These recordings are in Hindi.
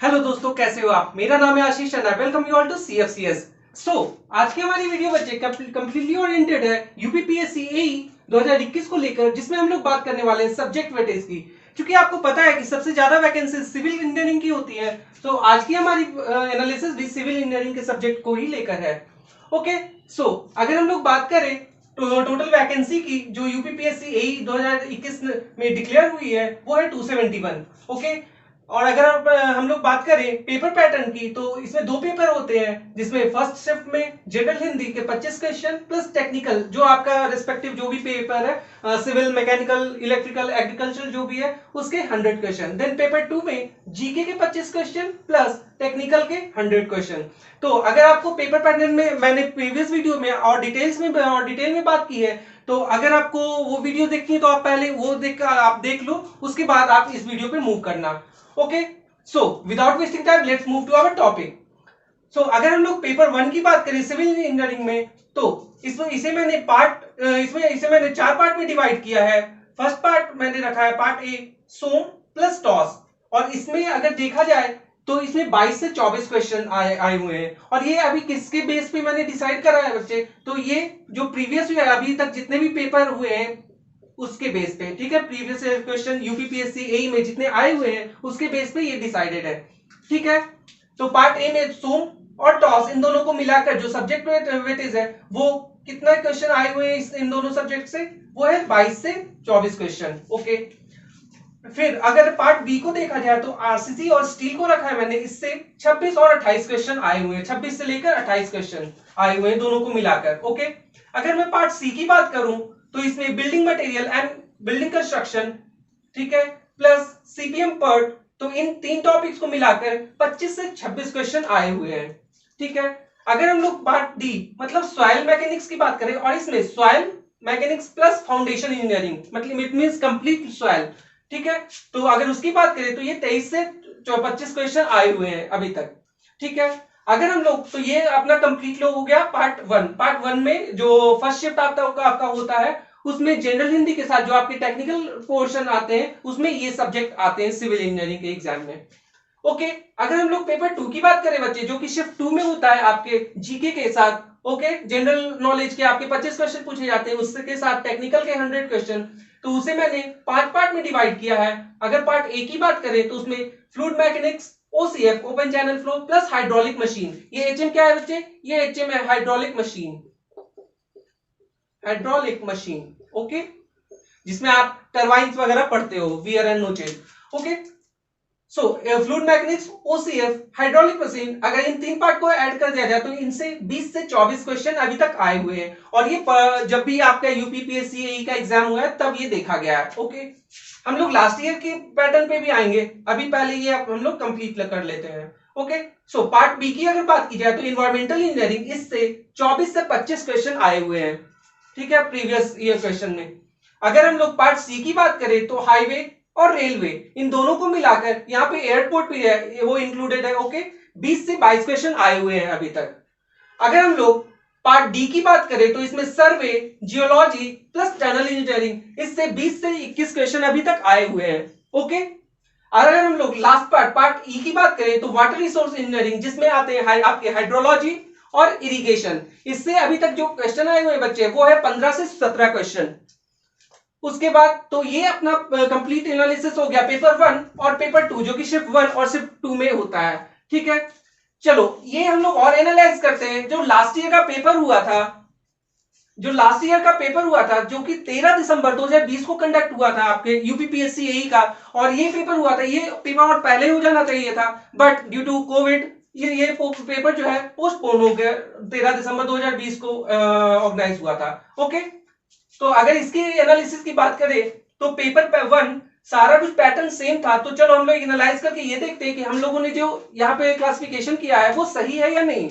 हेलो दोस्तों, कैसे हो आप। मेरा नाम है Ashish and I welcome you all to CFCS. So आज की हमारी वीडियो बच्चे कंप्लीटली ओरिएंटेड है यूपीपीएससी एई 2021 को लेकर, जिसमें हम लोग बात करने वाले हैं सब्जेक्ट वेटेज की। क्योंकि आपको पता है कि सबसे ज्यादा वैकेंसी सिविल इंजीनियरिंग की होती है, तो आज की हमारी एनालिसिस भी सिविल इंजीनियरिंग के सब्जेक्ट को ही लेकर है। ओके, सो अगर हम लोग बात करें तो टोटल वैकेंसी की जो यूपीपीएससी एई 2021 में डिक्लेयर हुई है वो है 271। ओके, और अगर हम लोग बात करें पेपर पैटर्न की, तो इसमें दो पेपर होते हैं, जिसमें फर्स्ट शिफ्ट में जनरल हिंदी के 25 क्वेश्चन प्लस टेक्निकल जो आपका रिस्पेक्टिव जो भी पेपर है, सिविल, मैकेनिकल, इलेक्ट्रिकल, एग्रीकल्चर जो भी है उसके 100 क्वेश्चन। देन पेपर 2 में जीके के 25 क्वेश्चन प्लस टेक्निकल के 100 क्वेश्चन। तो अगर आपको पेपर पैटर्न में मैंने प्रीवियस वीडियो में और डिटेल में बात की है, तो अगर आपको वो वीडियो देखनी है तो आप पहले वो आप देख लो, उसके बाद आप इस वीडियो पे मूव करना। Okay, so without wasting time let's move to our topic. So अगर हम लोग पेपर 1 की बात करें सिविल इंजीनियरिंग में, तो इसे मैंने 4 पार्ट में डिवाइड किया है। फर्स्ट पार्ट मैंने रखा है पार्ट ए, सोम प्लस टॉस। और इसमें अगर देखा जाए तो इसमें 22 से 24 क्वेश्चन आए हुए हैं। और ये अभी किसके बेस पे मैंने डिसाइड करा है बच्चे, तो ये जो प्रीवियस हुआ है अभी तक जितने भी पेपर हुए हैं उसके बेस पे, ठीक है। प्रीवियस क्वेश्चन यूपीपीएससी एई में जितने आए हुए हैं उसके बेस पे ये डिसाइडेड है, ठीक है। तो पार्ट ए में सोम और टॉस इन दोनों को मिलाकर जो सब्जेक्ट वेटेज है वो कितना क्वेश्चन आए हुए हैं इन दोनों सब्जेक्ट से, वो है 22 से 24 क्वेश्चन। ओके, फिर अगर पार्ट बी को देखा जाए तो आरसीसी और स्टील को रखा है मैंने, इससे 26 और 28 क्वेश्चन आए हुए हैं। 26 से लेकर 28 क्वेश्चन आए हुए हैं दोनों को मिलाकर। ओके, अगर मैं पार्ट सी की बात करूं तो इसमें building material and building construction, ठीक है, प्लस सीपीएम पर्ट, तो इन तीन टॉपिक्स को मिलाकर 25 से 26 क्वेश्चन आए हुए हैं, ठीक है। अगर हम लोग पार्ट डी मतलब सॉइल मैकेनिक्स की बात करें, और इसमें soil mechanics plus foundation engineering मतलब इट मींस कंप्लीट सॉइल, ठीक है। तो अगर उसकी बात करें तो ये 23 से 25 क्वेश्चन आए हुए हैं अभी तक, ठीक है। अगर हम लोग तो ये अपना कंप्लीट लो हो गया पार्ट वन में जो फर्स्ट शिफ्ट आपका होता है, उसमें जनरल हिंदी के साथ जो आपके टेक्निकल पोर्शन आते हैं उसमें ये सब्जेक्ट आते हैं सिविल इंजीनियरिंग के एग्जाम में। ओके, अगर हम लोग पेपर 2 की बात करें बच्चे, जो कि शिफ्ट 2 में होता है आपके जीके के साथ, ओके, जनरल नॉलेज के आपके 25 क्वेश्चन पूछे जाते हैं, उसके साथ टेक्निकल के 100 क्वेश्चन, तो उसे मैंने 5 पार्ट में डिवाइड किया है। अगर पार्ट ए की बात करें तो उसमें fluid mechanics, OCF open channel flow plus hydraulic machine. ये एचएम क्या है बच्चे, ये एचएम है हाइड्रोलिक मशीन, ओके, जिसमें आप टरबाइंस वगैरह पढ़ते हो, wear and no change. Okay, so fluid mechanics, OCF, hydraulic machine, अगर इन तीन पार्ट को ऐड कर दिया जाए तो इनसे 20 से 24 क्वेश्चन अभी तक आए हुए हैं। और ये जब भी आपका यूपीपीएससी एई का एग्जाम हुआ है तब ये देखा गया है। ओके, हम लोग लास्ट ईयर के पैटर्न पे भी आएंगे, अभी पहले ये हम लोग कंप्लीट कर लेते हैं। ओके, सो पार्ट बी की अगर बात की जाए तो इन्वायरमेंटल इंजीनियरिंग, इससे 24 से 25 क्वेश्चन आए हुए हैं, ठीक है, प्रीवियस ईयर क्वेश्चन में। अगर हम लोग पार्ट सी की बात करें तो हाईवे और रेलवे इन दोनों को मिलाकर यहाँ पे एयरपोर्ट भी है वो इंक्लूडेड है। ओके, 20 से 22 क्वेश्चन आए हुए हैं अभी तक। अगर हम लोग पार्ट डी की बात करें तो इसमें सर्वे, जियोलॉजी प्लस टनल इंजीनियरिंग, इससे 20 से 21 क्वेश्चन अभी तक आए हुए हैं। ओके, अगर हम लोग लास्ट पार्ट ई की बात करें तो वाटर रिसोर्स इंजीनियरिंग, जिसमें आते हैं आपके हाइड्रोलॉजी और इरिगेशन, इससे अभी तक जो क्वेश्चन आए हुए बच्चे वो है 15 से 17 क्वेश्चन। उसके बाद तो ये अपना कंप्लीट एनालिसिस हो गया पेपर 1 और पेपर 2, जो कि शिफ्ट 1 और शिफ्ट 2 में होता है, ठीक है। चलो ये हम लोग और एनालाइज करते हैं जो लास्ट ईयर का पेपर हुआ था, जो कि 13 दिसंबर 2020 को कंडक्ट हुआ था आपके यूपीपीएससी एई का। और ये पेपर हुआ था, ये पेपर और पहले हो जाना चाहिए था, बट ड्यू टू कोविड ये पेपर जो है पोस्टपोन हो गया। 13 दिसंबर 2020 को ऑर्गेनाइज हुआ था। ओके, तो अगर इसकी एनालिसिस की बात करें तो पेपर 1 सारा कुछ पैटर्न सेम था। तो चलो हम लोग एनालाइज करके ये देखते हैं कि हम लोगों ने जो यहाँ पे क्लासिफिकेशन किया है वो सही है या नहीं।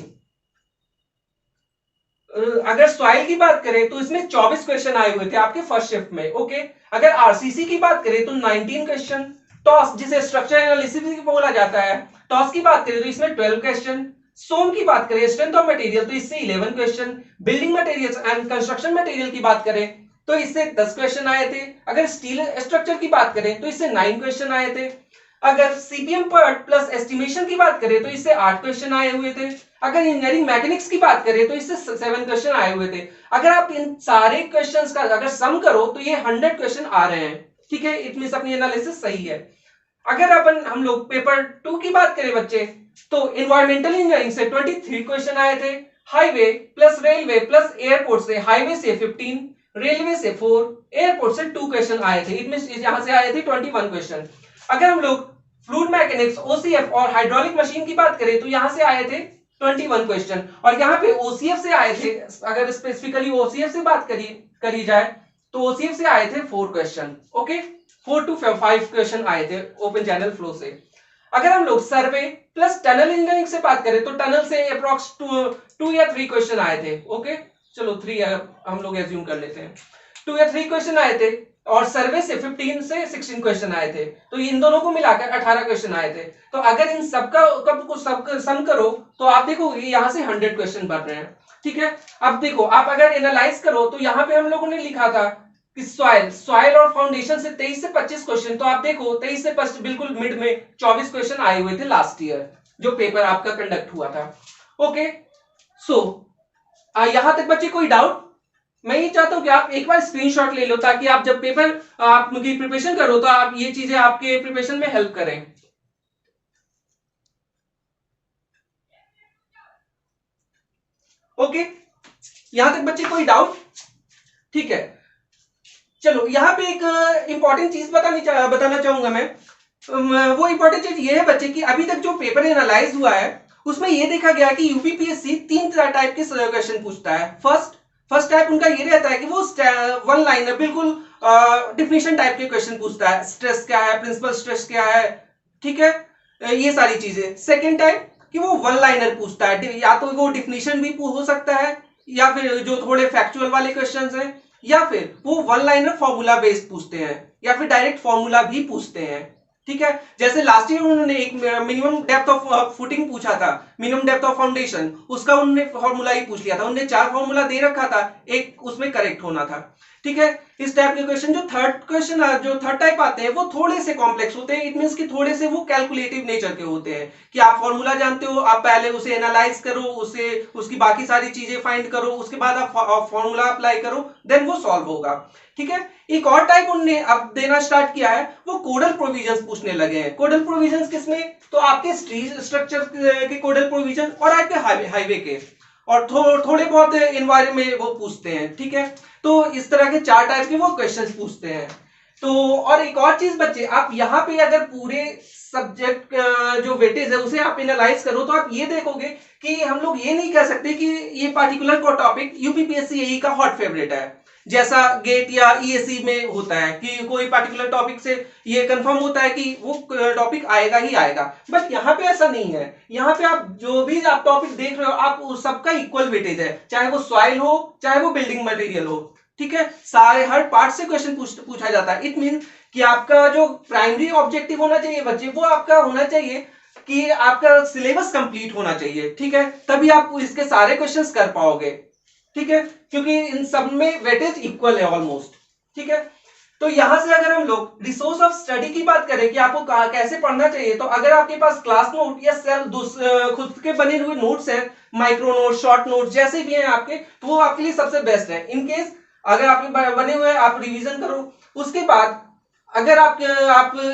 अगर सॉइल की बात करें तो इसमें 24 क्वेश्चन आए हुए थे आपके फर्स्ट शिफ्ट में। ओके, अगर आरसीसी की बात करें तो 19 क्वेश्चन, टॉस जिसे स्ट्रक्चर एनालिसिस भी बोला जाता है, टॉस की बात करें तो इसमें 12 क्वेश्चन, सोम की बात करें स्ट्रेंथ ऑफ मटेरियल तो इससे 11 question, building materials and construction material की बात करें तो इससे 10 क्वेश्चन आए थे। अगर स्टील स्ट्रक्चर की बात करें तो इससे 9 क्वेश्चन आए थे। अगर सीपीएम पार्ट प्लस एस्टिमेशन की बात करें तो इससे 8 क्वेश्चन आए हुए थे। अगर इंजीनियरिंग मैकेनिक्स की बात करें तो इससे 7 क्वेश्चन आए हुए थे। अगर आप इन सारे क्वेश्चंस का अगर सम करो तो ये 100 क्वेश्चन आ रहे हैं। ठीक है, इट मींस अपनी एनालिसिस सही है। अगर अपन हम लोग पेपर 2 की बात करें बच्चे, तो एनवायरमेंटल इंजीनियरिंग से 23 क्वेश्चन आए थे। Highway plus railway plus airport से, हाईवे से 15, रेलवे से 4, एयरपोर्ट से 2 क्वेश्चन आए थे। इट मींस यहां से आए थे 21 क्वेश्चन। अगर हम लोग फ्लूइड मैकेनिक्स, ओसीएफ और हाइड्रोलिक मशीन की बात करें तो यहां से आए थे 21 क्वेश्चन। और यहाँ पे ओसीएफ से आए थे, अगर स्पेसिफिकली ओसीएफ से बात करी जाए तो ओसीएफ से आए थे 4 क्वेश्चन। ओके, 4 to 5 क्वेश्चन आए थे ओपन चैनल फ्लो से। अगर हम लोग सर्वे प्लस टनल इंजीनियरिंग से बात करें तो टनल से अप्रॉक्स 2 या 3 क्वेश्चन आए थे। ओके, चलो 3 हम लोग एज्यूम कर लेते हैं। 2 या 3 क्वेश्चन आए थे और सर्वे से 15 से 16 क्वेश्चन आए थे। तो इन दोनों को मिलाकर 18 क्वेश्चन आए थे। तो अगर इन सबका सम करो तो आप देखो यहां से 100 क्वेश्चन बन रहे हैं। ठीक है, अब देखो आप अगर एनालाइज करो तो यहाँ पे हम लोगों ने लिखा था कि सॉइल और फाउंडेशन से 23 से 25 क्वेश्चन। तो आप देखो 23 से 25 बिल्कुल मिड में 24 क्वेश्चन आए हुए थे लास्ट ईयर जो पेपर आपका कंडक्ट हुआ था। ओके, सो यहां तक बच्चे कोई डाउट? मैं ये चाहता हूं कि आप एक बार स्क्रीनशॉट ले लो ताकि आप जब पेपर आपकी प्रिपरेशन करो तो आप ये चीजें आपके प्रिपरेशन में हेल्प करें। ओके, यहां तक बच्चे कोई डाउट? ठीक है, चलो यहाँ पे एक इंपॉर्टेंट चीज बताना चाहूंगा मैं। वो इंपॉर्टेंट चीज ये है बच्चे कि अभी तक जो पेपर एनालाइज हुआ है उसमें ये देखा गया कि यूपीपीएससी 3 टाइप के क्वेश्चन पूछता है। फर्स्ट टाइप उनका ये रहता है कि वो वन लाइनर बिल्कुल डिफिनेशन टाइप के क्वेश्चन पूछता है। स्ट्रेस क्या है, प्रिंसिपल स्ट्रेस क्या है, ठीक है, ये सारी चीजें। सेकेंड टाइप कि वो वन लाइनर पूछता है, या तो वो डिफिनेशन भी हो सकता है या फिर जो थोड़े फैक्चुअल वाले क्वेश्चन हैं, या फिर वो वन लाइनर फॉर्मूला बेस्ड पूछते हैं, या फिर डायरेक्ट फॉर्मूला भी पूछते हैं। ठीक है, जैसे लास्ट ईयर उन्होंने एक मिनिमम डेप्थ ऑफ फुटिंग पूछा था, मिनिमम डेप्थ ऑफ फाउंडेशन, उसका उन्होंने फॉर्मूला ही पूछ लिया था। उन्होंने 4 फॉर्मूला दे रखा था, एक उसमें करेक्ट होना था। ठीक है, इस टाइप के क्वेश्चन जो थर्ड टाइप आते हैं वो थोड़े से कॉम्प्लेक्स होते हैं। इट मींस कि थोड़े से वो कैलकुलेटिव नेचर के होते हैं कि आप फॉर्मूला जानते हो, आप पहले उसे एनालाइज करो, उसे उसकी बाकी सारी चीजें फाइंड करो, उसके बाद आप फॉर्मूला अप्लाई करो, देन वो सॉल्व होगा। ठीक है, एक और टाइप उन्होंने अब देना स्टार्ट किया है, वो कोडल प्रोविजंस पूछने लगे हैं। कोडल प्रोविजंस किसमें? तो आपके स्ट्रक्चर के कोडल प्रोविजन और आपके हाईवे के, और थोड़े बहुत एनवायरमेंट में वो पूछते हैं। ठीक है, तो इस तरह के 4 टाइप के वो क्वेश्चंस पूछते हैं। तो और एक और चीज बच्चे, आप यहाँ पे अगर पूरे सब्जेक्ट जो वेटेज है उसे आप एनालाइज करो तो आप ये देखोगे कि हम लोग ये नहीं कह सकते कि ये पार्टिकुलर को टॉपिक यूपीपीएससी एई का हॉट फेवरेट है, जैसा गेट या ईएससी में होता है कि कोई पार्टिकुलर टॉपिक से ये कंफर्म होता है कि वो टॉपिक आएगा ही आएगा। बट यहाँ पे ऐसा नहीं है। यहाँ पे आप जो भी आप टॉपिक देख रहे हो, आप उस सबका इक्वल वेटेज है, चाहे वो सॉइल हो चाहे वो बिल्डिंग मटेरियल हो। ठीक है, सारे हर पार्ट से क्वेश्चन पूछा जाता है। इट मीन कि आपका जो प्राइमरी ऑब्जेक्टिव होना चाहिए बच्चे, वो आपका होना चाहिए कि आपका सिलेबस कंप्लीट होना चाहिए। ठीक है, तभी आप इसके सारे क्वेश्चंस कर पाओगे। ठीक है, क्योंकि इन सब में वेटेज इक्वल है ऑलमोस्ट। ठीक है, तो यहां से अगर हम लोग रिसोर्स ऑफ स्टडी की बात करें कि आपको कैसे पढ़ना चाहिए, तो अगर आपके पास क्लास नोट या सेल्फ खुद के बने हुए नोट्स हैं, माइक्रो नोट, शॉर्ट नोट जैसे भी हैं आपके, तो वो आपके लिए सबसे बेस्ट है। इनकेस अगर आपके बने हुए आप रिवीजन करो। उसके बाद अगर आप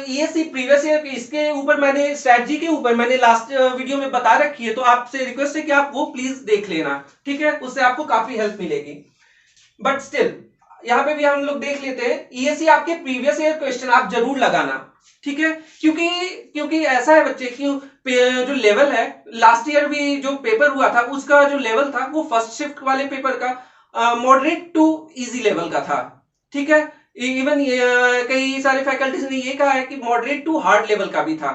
ईएससी प्रीवियस ईयर इसके ऊपर मैंने स्ट्रेटजी के ऊपर मैंने लास्ट वीडियो में बता रखी है, तो आपसे रिक्वेस्ट है कि आप वो प्लीज देख लेना। ठीक है, उससे आपको काफी हेल्प मिलेगी। बट स्टिल यहाँ पे भी हम लोग देख लेते हैं, ईएससी आपके प्रीवियस ईयर क्वेश्चन आप जरूर लगाना। ठीक है, क्योंकि ऐसा है बच्चे कि जो लेवल है, लास्ट ईयर भी जो पेपर हुआ था उसका जो लेवल था वो फर्स्ट शिफ्ट वाले पेपर का मॉडरेट टू इजी लेवल का था। ठीक है, इवन कई सारे फैकल्टीज ने ये कहा है कि मॉडरेट टू हार्ड लेवल का भी था।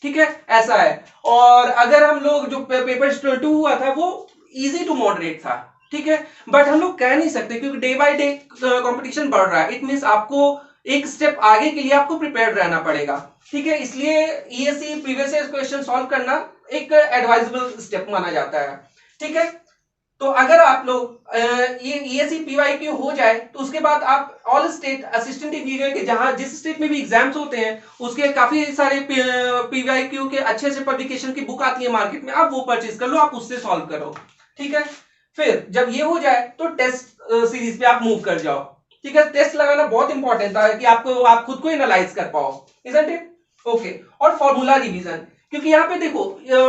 ठीक है, ऐसा है। और अगर हम लोग जो पेपर 2 हुआ था वो इजी टू मॉडरेट था। ठीक है, बट हम लोग कह नहीं सकते क्योंकि डे बाय डे कंपटीशन बढ़ रहा है। इट मींस आपको एक स्टेप आगे के लिए आपको प्रिपेयर्ड रहना पड़ेगा। ठीक है, इसलिए ESC previous year question solve करना एक एडवाइजेबल स्टेप माना जाता है। ठीक है, तो अगर आप लोग ये ESE PYQ हो जाए तो उसके बाद आप ऑल स्टेट असिस्टेंट इंजीनियर के जहां जिस स्टेट में भी एग्जाम्स होते हैं उसके काफी सारे PYQ के अच्छे से पब्लिकेशन की बुक आती है मार्केट में, आप वो परचेज कर लो, आप उससे सॉल्व करो। ठीक है, फिर जब ये हो जाए तो टेस्ट सीरीज पे आप मूव कर जाओ। ठीक है, टेस्ट लगाना बहुत इंपॉर्टेंट था कि आप खुद को एनालाइज कर पाओ, इजंट इट? ओके, और फॉर्मूला रिवीजन, क्योंकि यहाँ पे देखो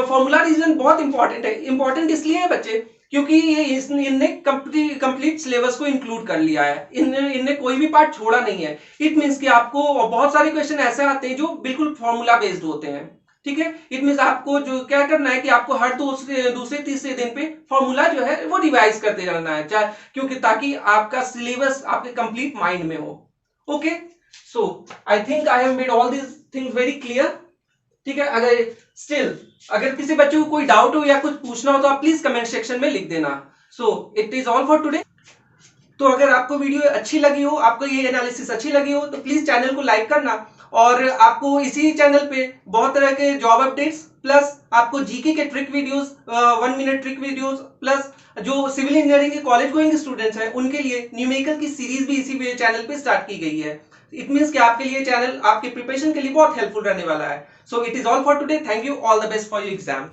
फॉर्मूला रिवीजन बहुत इंपॉर्टेंट है। इंपॉर्टेंट इसलिए है बच्चे क्योंकि ये इनने कंप्लीट सिलेबस को इंक्लूड कर लिया है, इनने कोई भी पार्ट छोड़ा नहीं है। इट मींस कि आपको बहुत सारे क्वेश्चन ऐसे आते हैं जो बिल्कुल फॉर्मूला बेस्ड होते हैं। ठीक है, इट मींस आपको जो क्या करना है कि आपको हर दूसरे तीसरे दिन पे फॉर्मूला जो है वो रिवाइज करते रहना है, चाहे क्योंकि ताकि आपका सिलेबस आपके कंप्लीट माइंड में हो। Okay, so I think I have made all this things very clear. ठीक है, अगर किसी बच्चे को कोई डाउट हो या कुछ पूछना हो तो आप प्लीज कमेंट सेक्शन में लिख देना। So it is all for today. तो अगर आपको वीडियो अच्छी लगी हो, आपको ये एनालिसिस अच्छी लगी हो, तो प्लीज चैनल को लाइक करना। और आपको इसी चैनल पे बहुत तरह के जॉब अपडेट्स प्लस आपको जीके के trick videos, 1 minute trick videos, plus जो सिविल इंजीनियरिंग के कॉलेज गोइंग स्टूडेंट्स हैं उनके लिए न्यूमेरिकल की सीरीज भी इसी चैनल पे स्टार्ट की गई है। इट मींस कि आपके लिए चैनल आपके प्रिपरेशन के लिए बहुत हेल्पफुल रहने वाला है। So it is all for today. Thank you, all the best for your exam.